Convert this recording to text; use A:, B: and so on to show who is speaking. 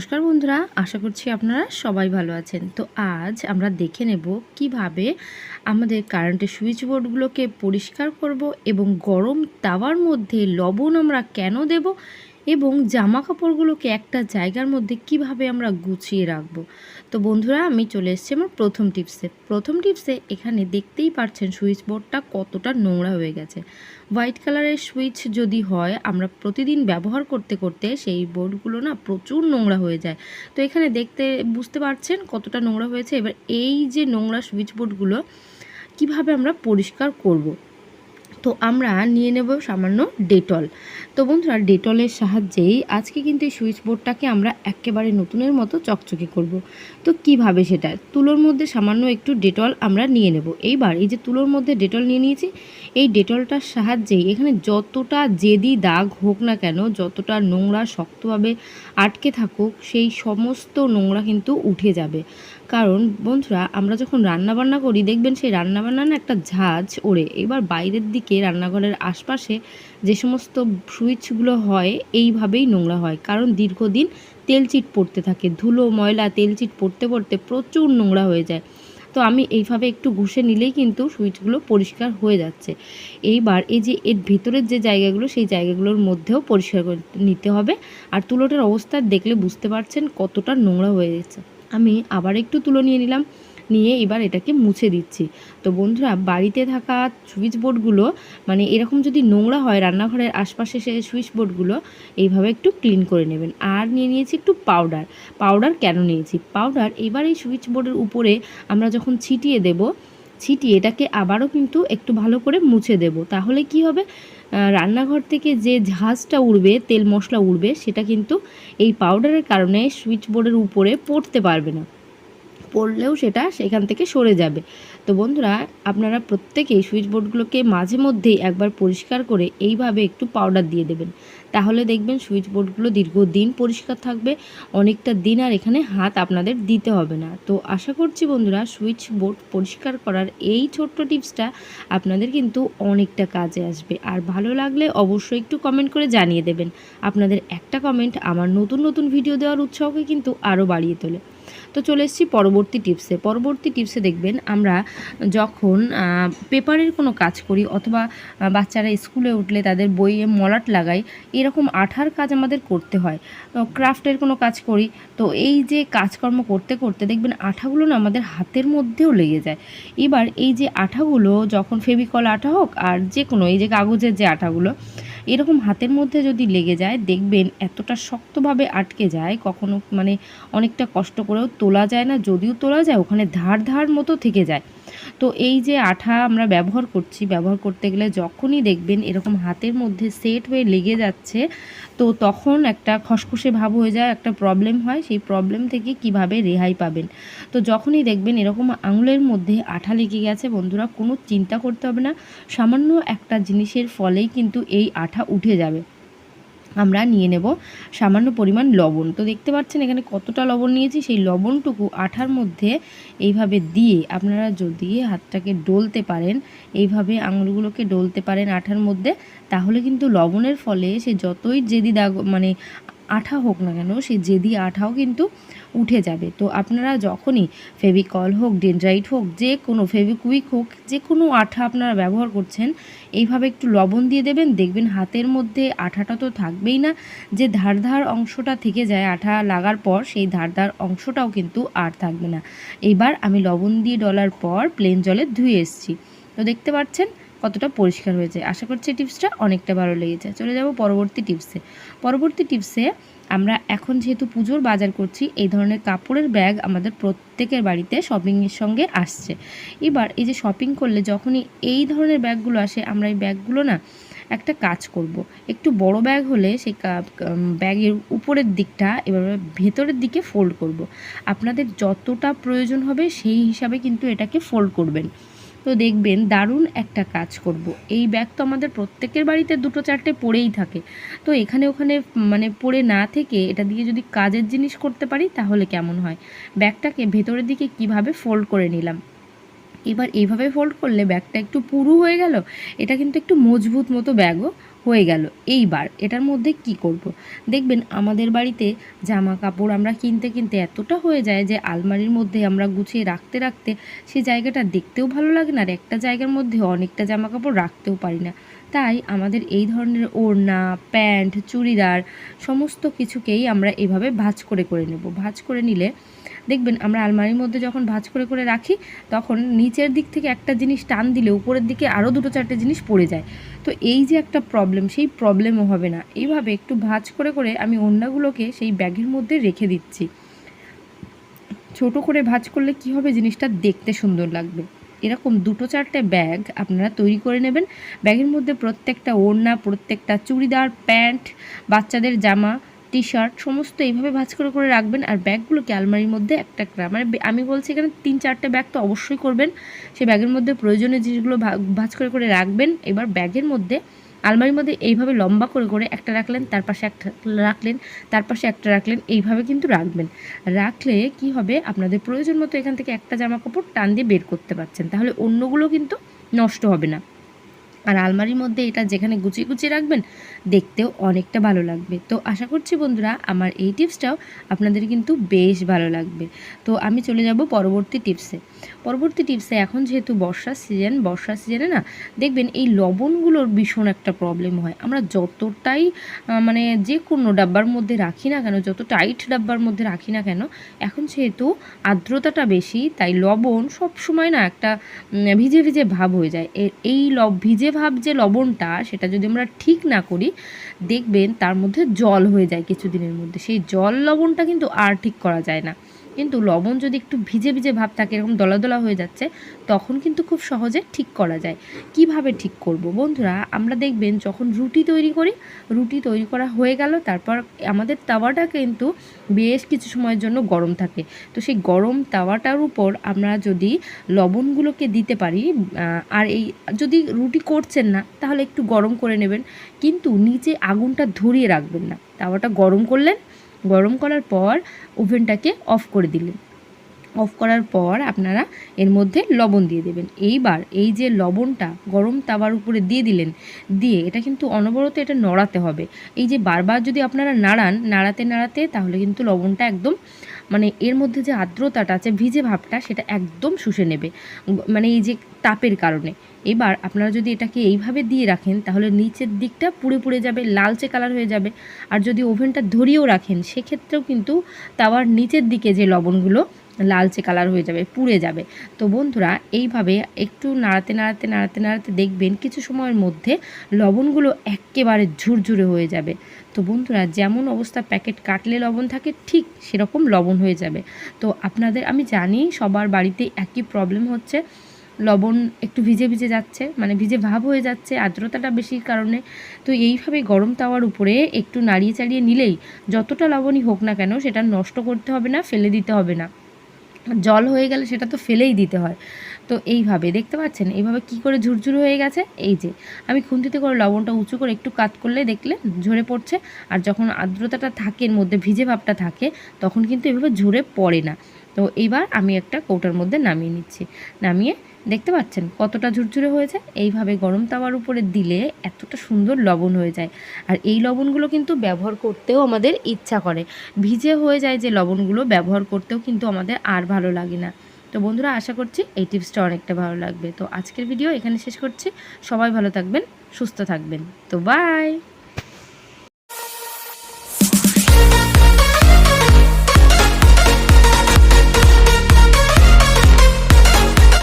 A: নমস্কার বন্ধুরা, আশা করছি আপনারা সবাই ভালো আছেন। তো আজ আমরা দেখে নেব কিভাবে আমাদের কারেন্টের সুইচ বোর্ডগুলোকে পরিষ্কার করব এবং গরম তাওয়ার মধ্যে লবণ আমরা কেন দেব এবং জামা কাপড়গুলোকে একটা জায়গার মধ্যে কিভাবে আমরা গুছিয়ে রাখব। তো বন্ধুরা, আমি চলে এসেছি আমার প্রথম টিপসে এখানে দেখতেই পাচ্ছেন সুইচ বোর্ডটা কতটা নোংরা হয়ে গেছে। হোয়াইট কালারের সুইচ যদি হয়, আমরা প্রতিদিন ব্যবহার করতে করতে সেই বোর্ডগুলো না প্রচুর নোংরা হয়ে যায়। তো এখানে বুঝতে পারছেন কতটা নোংরা হয়েছে। এবার এই যে নোংরা সুইচ বোর্ডগুলো কিভাবে আমরা পরিষ্কার করব। তো আমরা নিয়ে নেব সামান্য ডেটল। তো বন্ধুরা, ডেটলের সাহায্যেই আজকে কিন্তু এই সুইচ বোর্ডটাকে আমরা একেবারে নতুনের মতো চকচকে করব। তো কিভাবে সেটা, তুলোর মধ্যে সামান্য একটু ডেটল আমরা নিয়ে নেব। এইবার এই যে তুলোর মধ্যে ডেটল নিয়ে নিয়েছি, এই ডেটলটার সাহায্যেই এখানে যতটা জেদি দাগ হোক না কেন, যতটা নোংরা শক্তভাবে আটকে থাকুক, সেই সমস্ত নোংরা কিন্তু উঠে যাবে। কারণ বন্ধুরা, আমরা যখন রান্নাবান্না করি দেখবেন সেই রান্নাবান্না না একটা ঝাঁঝ ওড়ে। এবার বাইরের দিকে রান্নাঘরের আশপাশে যে সমস্ত সুইচগুলো হয় এইভাবেই নোংরা হয়, কারণ দীর্ঘদিন তেলচিট পড়তে থাকে, ধুলো ময়লা তেলচিট পড়তে পড়তে প্রচুর নোংরা হয়ে যায়। তো আমি এইভাবে একটু ঘষে নিলেই কিন্তু সুইচগুলো পরিষ্কার হয়ে যাচ্ছে। এইবার এই যে এর ভিতরের যে জায়গাগুলো, সেই জায়গাগুলোর মধ্যেও পরিষ্কার করে নিতে হবে। আর তুলোটার অবস্থা দেখলে বুঝতে পারছেন কতটা নোংরা হয়ে গেছে। আমি আবার একটু তুলো নিয়ে নিলাম, নিয়ে এবার এটাকে মুছে দিচ্ছি। তো বন্ধুরা, বাড়িতে থাকা সুইচ বোর্ডগুলো মানে এরকম যদি নোংরা হয়, রান্নাঘরের আশপাশে সে সুইচ বোর্ডগুলো এইভাবে একটু ক্লিন করে নেবেন। আর নিয়ে নিয়েছি একটু পাউডার কেন নিয়েছি পাউডার, এবার এই সুইচ বোর্ডের উপরে আমরা যখন ছিটিয়ে এটাকে আবারও কিন্তু একটু ভালো করে মুছে দেব। তাহলে কি হবে, রান্নাঘর থেকে যে ঝাঁঝটা উঠবে, তেল মশলা উঠবে, সেটা কিন্তু এই পাউডারের কারণে সুইচ বোর্ডের উপরে পড়তে পারবে না, পড়লেও সেটা সেখান থেকে সরে যাবে। তো বন্ধুরা, আপনারা প্রত্যেকেই সুইচ বোর্ডগুলোকে মাঝে মধ্যেই একবার পরিষ্কার করে এইভাবে একটু পাউডার দিয়ে দেবেন। তাহলে দেখবেন সুইচ বোর্ডগুলো দীর্ঘদিন পরিষ্কার থাকবে, অনেকটা দিন আর এখানে হাত আপনাদের দিতে হবে না। তো আশা করছি বন্ধুরা, সুইচ বোর্ড পরিষ্কার করার এই ছোট্ট টিপসটা আপনাদের কিন্তু অনেকটা কাজে আসবে। আর ভালো লাগলে অবশ্যই একটু কমেন্ট করে জানিয়ে দেবেন। আপনাদের একটা কমেন্ট আমার নতুন নতুন ভিডিও দেওয়ার উৎসাহকে কিন্তু আরও বাড়িয়ে তোলে। তো চলে এসেছি পরবর্তী টিপসে দেখবেন, আমরা যখন পেপারের কোনো কাজ করি অথবা বাচ্চারা স্কুলে উঠলে তাদের বইয়ে মলাট লাগাই, এরকম আঠার কাজ আমাদের করতে হয়। ক্রাফটের কোনো কাজ করি, তো এই যে কাজকর্ম করতে করতে দেখবেন আঠাগুলো না আমাদের হাতের মধ্যেও লেগে যায়। এবার এই যে আঠাগুলো, যখন ফেভিকল আঠা হোক আর যে কোনো এই যে কাগজের যে আঠাগুলো এরকম হাতের মধ্যে যদি লেগে যায়, দেখবেন এতটা শক্তভাবে আটকে যায়, কখনো মানে অনেকটা কষ্ট করেও তোলা যায় না, যদিও তোলা যায় ওখানে ধার মতো থেকে যায়। তো এই যে আঠা আমরা ব্যবহার করতে গেলে যখনই দেখবেন এরকম হাতের মধ্যে সেট হয়ে লেগে যাচ্ছে, তো তখন একটা খসখসে ভাব হয়ে যায়, একটা প্রবলেম হয়। সেই প্রবলেম থেকে কিভাবে রেহাই পাবেন, তো যখনই দেখবেন এরকম আঙুলের মধ্যে আঠা লেগে গেছে, বন্ধুরা কোনো চিন্তা করতে হবে না, সামান্য একটা জিনিসের ফলেই কিন্তু এই আঠা উঠে যাবে। আমরা নিয়ে নেব সামান্য পরিমাণ লবণ। তো দেখতে পাচ্ছেন এখানে কতটা লবণ নিয়েছি। সেই লবণটুকু আঠার মধ্যে এইভাবে দিয়ে আপনারা যদি হাতটাকে ডলতে পারেন, এইভাবে আঙুলগুলোকে ডলতে পারেন আঠার মধ্যে, তাহলে কিন্তু লবণের ফলে সে যতই জেদি দাগ মানে আঠা হোক না কেন, সেই জেদি আঠাও কিন্তু উঠে যাবে। তো আপনারা যখনই ফেভিকল হোক, ডেনড্রাইট হোক, যে কোনো ফেভিকুইক হোক, যে কোনো আঠা আপনারা ব্যবহার করছেন, এইভাবে একটু লবণ দিয়ে দেবেন। দেখবেন হাতের মধ্যে আঠাটা তো থাকবেই না, যে ধার অংশটা থেকে যায় আঠা লাগার পর, সেই ধার অংশটাও কিন্তু আর থাকবে না। এইবার আমি লবণ দিয়ে ডলার পর প্লেন জলে ধুয়ে এসেছি। তো দেখতে পাচ্ছেন কতটা পরিষ্কার হয়েছে। আশা করছি টিপসটা অনেকটা ভালো লেগেছে। চলে যাব পরবর্তী টিপসে আমরা এখন যেহেতু পুজোর বাজার করছি, এই ধরনের কাপড়ের ব্যাগ আমাদের প্রত্যেকের বাড়িতে শপিংয়ের সঙ্গে আসছে। এবার এই যে শপিং করলে যখনই এই ধরনের ব্যাগগুলো আসে, আমরা এই ব্যাগগুলো না একটা কাজ করব, একটু বড় ব্যাগ হলে সেই ব্যাগের উপরের দিকটা এবার ভেতরের দিকে ফোল্ড করব। আপনাদের যতটা প্রয়োজন হবে সেই হিসাবে কিন্তু এটাকে ফোল্ড করবেন। তো দেখবেন দারুণ একটা কাজ করব। এই ব্যাগ তো আমাদের প্রত্যেকের বাড়িতে 2-4টে পড়েই থাকে। তো এখানে ওখানে মানে পড়ে না থেকে এটা দিয়ে যদি কাজের জিনিস করতে পারি, তাহলে কেমন হয়। ব্যাগটাকে ভেতরের দিকে কিভাবে ফোল্ড করে নিলাম। এবার এইভাবে ফোল্ড করলে ব্যাগটা একটু পুরু হয়ে গেল, এটা কিন্তু একটু মজবুত মতো ব্যাগও হয়ে গেল। এইবার এটার মধ্যে কি করব। দেখবেন আমাদের বাড়িতে জামা কাপড় আমরা কিনতে কিনতে এতটা হয়ে যায় যে আলমারির মধ্যে আমরা গুছিয়ে রাখতে রাখতে সেই জায়গাটা দেখতেও ভালো লাগে না, আর একটা জায়গার মধ্যে অনেকটা জামা কাপড় রাখতেও পারি না। তাই আমাদের এই ধরনের ওড়না, প্যান্ট, চুড়িদার সমস্ত কিছুকেই আমরা এভাবে ভাঁজ করে করে নেব। ভাঁজ করে নিলে দেখবেন আমরা আলমারির মধ্যে যখন ভাঁজ করে করে রাখি তখন নিচের দিক থেকে একটা জিনিস টান দিলে উপরের দিকে আরও 2-4টে জিনিস পড়ে যায়। তো এই যে একটা প্রবলেম, সেই প্রবলেমও হবে না। এইভাবে একটু ভাঁজ করে করে আমি ওড়নাগুলোকে সেই ব্যাগের মধ্যে রেখে দিচ্ছি। ছোট করে ভাঁজ করলে কি হবে, জিনিসটা দেখতে সুন্দর লাগবে। এরকম 2-4টে ব্যাগ আপনারা তৈরি করে নেবেন। ব্যাগের মধ্যে প্রত্যেকটা ওড়না, প্রত্যেকটা চুড়িদার, প্যান্ট, বাচ্চাদের জামা, টি শার্ট সমস্ত এইভাবে ভাঁজ করে করে রাখবেন। আর ব্যাগগুলোকে আলমারির মধ্যে একটা একটা, মানে আমি বলছি এখানে 3-4টে ব্যাগ তো অবশ্যই করবেন। সেই ব্যাগের মধ্যে প্রয়োজনীয় জিনিসগুলো ভাঁজ করে করে রাখবেন। এবার ব্যাগের মধ্যে আলমারির মধ্যে এইভাবে লম্বা করে করে একটা রাখলেন, তার পাশে একটা রাখলেন, তার পাশে একটা রাখলেন, এইভাবে কিন্তু রাখবেন। রাখলে কি হবে, আপনাদের প্রয়োজন মতো এখান থেকে একটা জামা কাপড় টান দিয়ে বের করতে পারছেন, তাহলে অন্যগুলো কিন্তু নষ্ট হবে না। আর আলমারির মধ্যে এটা যেখানে গুছিয়ে গুছিয়ে রাখবেন দেখতেও অনেকটা ভালো লাগবে। তো আশা করছি বন্ধুরা আমার এই টিপসটাও আপনাদের কিন্তু বেশ ভালো লাগবে। তো আমি চলে যাব পরবর্তী টিপসে। এখন যেহেতু বর্ষার সিজনে না দেখবেন এই লবণগুলোর ভীষণ একটা প্রবলেম হয়। আমরা যতটাই মানে যে কোনো ডাব্বার মধ্যে রাখি না কেন, যত টাইট ডাব্বার মধ্যে রাখি না কেন, এখন যেহেতু আর্দ্রতাটা বেশি তাই লবণ সব সময় না একটা ভিজে ভিজে ভাব হয়ে যায়। এই ভিজে ভাব যে লবণটা, সেটা যদি আমরা ঠিক না করি দেখবেন তার মধ্যে জল হয়ে যায় কিছুদিনের মধ্যে। সেই জল লবণটা কিন্তু আর ঠিক করা যায় না। কিন্তু লবণ যদি একটু ভিজে ভিজে ভাব থাকে, এরকম দলা দলা হয়ে যাচ্ছে, তখন কিন্তু খুব সহজে ঠিক করা যায়। কিভাবে ঠিক করব বন্ধুরা, আমরা দেখবেন যখন রুটি তৈরি করা হয়ে গেল, তারপর আমাদের তাওয়াটা কিন্তু বেশ কিছু সময়ের জন্য গরম থাকে। তো সেই গরম তাওয়াটার উপর আমরা যদি লবণগুলোকে দিতে পারি, আর এই যদি রুটি করছেন না তাহলে একটু গরম করে নেবেন, কিন্তু নিচে আগুনটা ধরিয়ে রাখবেন না। তাওয়াটা গরম করলেন, গরম করার পর ওভেনটাকে অফ করে দিলেন। অফ করার পর আপনারা এর মধ্যে লবণ দিয়ে দেবেন। এইবার এই যে লবণটা গরম তাওয়ার উপরে দিয়ে দিলেন, দিয়ে এটা কিন্তু অনবরত এটা নড়াতে হবে। এই যে বারবার যদি আপনারা নাড়াতে তাহলে কিন্তু লবণটা একদম মানে এর মধ্যে যে আর্দ্রতাটা আছে, ভিজে ভাবটা, সেটা একদম শুষে নেবে, মানে এই যে তাপের কারণে। এবার আপনারা যদি এটাকে এইভাবে দিয়ে রাখেন তাহলে নিচের দিকটা পুড়ে পুড়ে যাবে, লালচে কালার হয়ে যাবে। আর যদি ওভেনটা ধরিয়েও রাখেন সেক্ষেত্রেও কিন্তু তাওয়ার নিচের দিকে যে লবণগুলো লালচে কালার হয়ে যাবে, পুড়ে যাবে। তো বন্ধুরা এইভাবে একটু নাড়াতে দেখবেন কিছু সময়ের মধ্যে লবণগুলো একেবারে ঝুরঝুরে হয়ে যাবে। তো বন্ধুরা যেমন অবস্থা প্যাকেট কাটলে লবণ থাকে ঠিক সেরকম লবণ হয়ে যাবে। তো আপনাদের আমি জানি সবার বাড়িতে একই প্রবলেম হচ্ছে, লবণ একটু ভিজে ভিজে যাচ্ছে, মানে ভিজে ভাব হয়ে যাচ্ছে আর্দ্রতাটা বেশির কারণে। তো এইভাবে গরম তাওয়ার উপরে একটু নাড়িয়ে চাড়িয়ে নিলেই যতটা লবণই হোক না কেন সেটা নষ্ট করতে হবে না, ফেলে দিতে হবে না। জল হয়ে গেলে সেটা তো ফেলেই দিতে হয়। তো এইভাবে দেখতে পাচ্ছেন এইভাবে কি করে ঝুরঝুর হয়ে গেছে। এই যে আমি খুন্তিতে করে লবণটা উঁচু করে একটু কাত করলে দেখলে ঝরে পড়ছে। আর যখন আর্দ্রতাটা থাকে এর মধ্যে, ভিজে ভাবটা থাকে, তখন কিন্তু এভাবে ঝরে পড়ে না। তো এইবার আমি একটা কৌটার মধ্যে নামিয়ে নিচ্ছি। নামিয়ে দেখতে পাচ্ছেন কতটা ঝুরঝুরে হয়েছে। এইভাবে গরম তাওয়ার উপরে দিলে এতটা সুন্দর লবণ হয়ে যায়। আর এই লবণগুলো কিন্তু ব্যবহার করতেও আমাদের ইচ্ছা করে। ভিজে হয়ে যায় যে লবণগুলো, ব্যবহার করতেও কিন্তু আমাদের আর ভালো লাগে না। তো বন্ধুরা আশা করছি এই টিপসটা অনেকটা ভালো লাগবে। তো আজকের ভিডিও এখানে শেষ করছি। সবাই ভালো থাকবেন, সুস্থ থাকবেন। তো বাই।